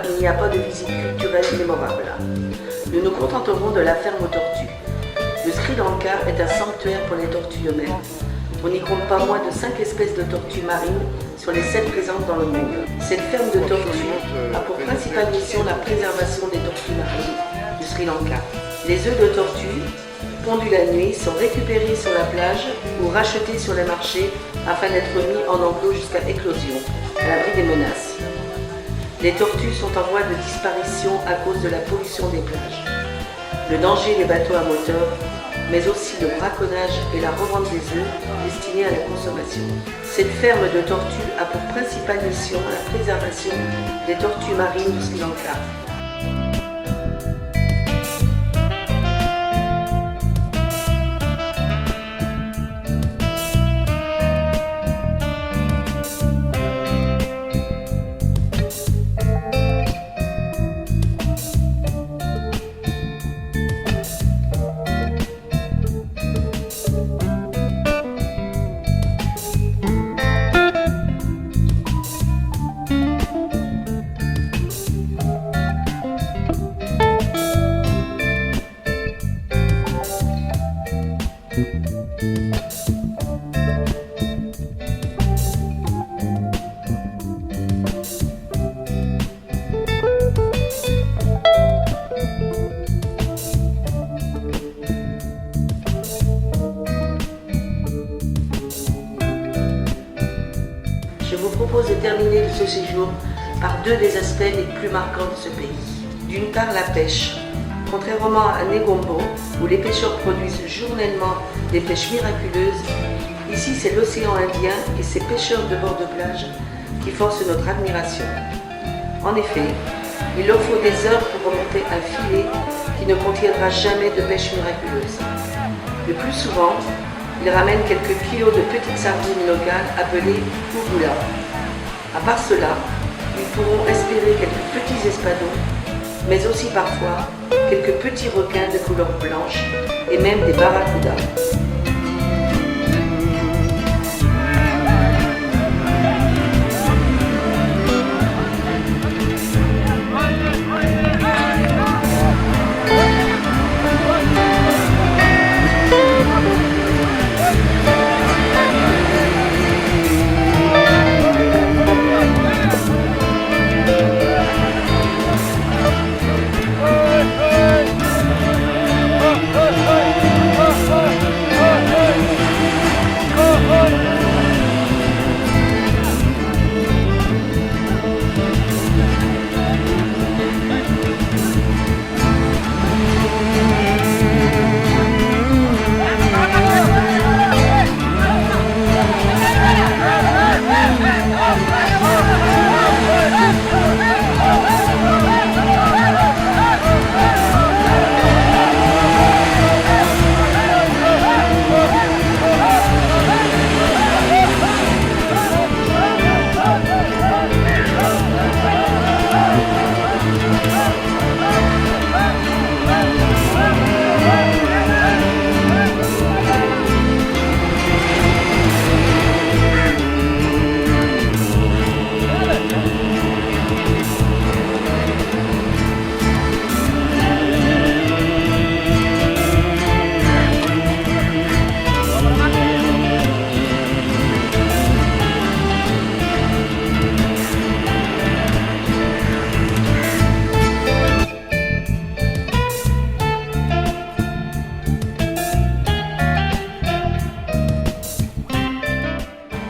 il n'y a pas de visite culturelle mémorable. Nous nous contenterons de la ferme aux tortues. Le Sri Lanka est un sanctuaire pour les tortues de mer. On y compte pas moins de 5 espèces de tortues marines sur les 7 présentes dans le monde. Cette ferme de tortues a pour principale mission la préservation des tortues marines du Sri Lanka. Les œufs de tortues, pondus la nuit, sont récupérés sur la plage ou rachetés sur les marchés afin d'être mis en enclos jusqu'à éclosion, à l'abri des menaces. Les tortues sont en voie de disparition à cause de la pollution des plages, le danger des bateaux à moteur, mais aussi le braconnage et la revente des œufs destinés à la consommation. Cette ferme de tortues a pour principale mission la préservation des tortues marines du Sri Lanka. Je vous propose de terminer ce séjour par 2 des aspects les plus marquants de ce pays. D'une part, la pêche. Contrairement à Negombo, où les pêcheurs produisent journellement des pêches miraculeuses, ici c'est l'océan Indien et ses pêcheurs de bord de plage qui forcent notre admiration. En effet, il leur faut des heures pour remonter un filet qui ne contiendra jamais de pêche miraculeuse. Le plus souvent, ils ramènent quelques kilos de petites sardines locales appelées Ugula. À part cela, ils pourront espérer quelques petits espadons, mais aussi parfois quelques petits requins de couleur blanche et même des barracudas.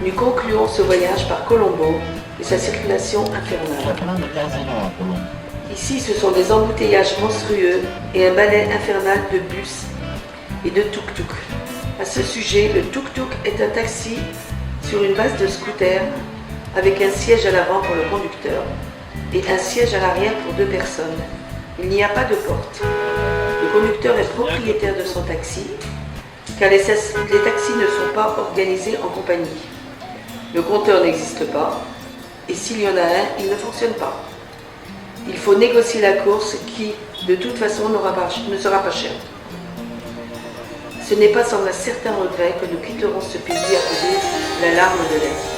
Nous concluons ce voyage par Colombo et sa circulation infernale. Ici, ce sont des embouteillages monstrueux et un balai infernal de bus et de tuk-tuk. À ce sujet, le tuk-tuk est un taxi sur une base de scooter avec un siège à l'avant pour le conducteur et un siège à l'arrière pour 2 personnes. Il n'y a pas de porte. Le conducteur est propriétaire de son taxi car les taxis ne sont pas organisés en compagnie. Le compteur n'existe pas et s'il y en a un, il ne fonctionne pas. Il faut négocier la course qui, de toute façon, ne sera pas chère. Ce n'est pas sans un certain regret que nous quitterons ce pays appelé la larme de l'Est.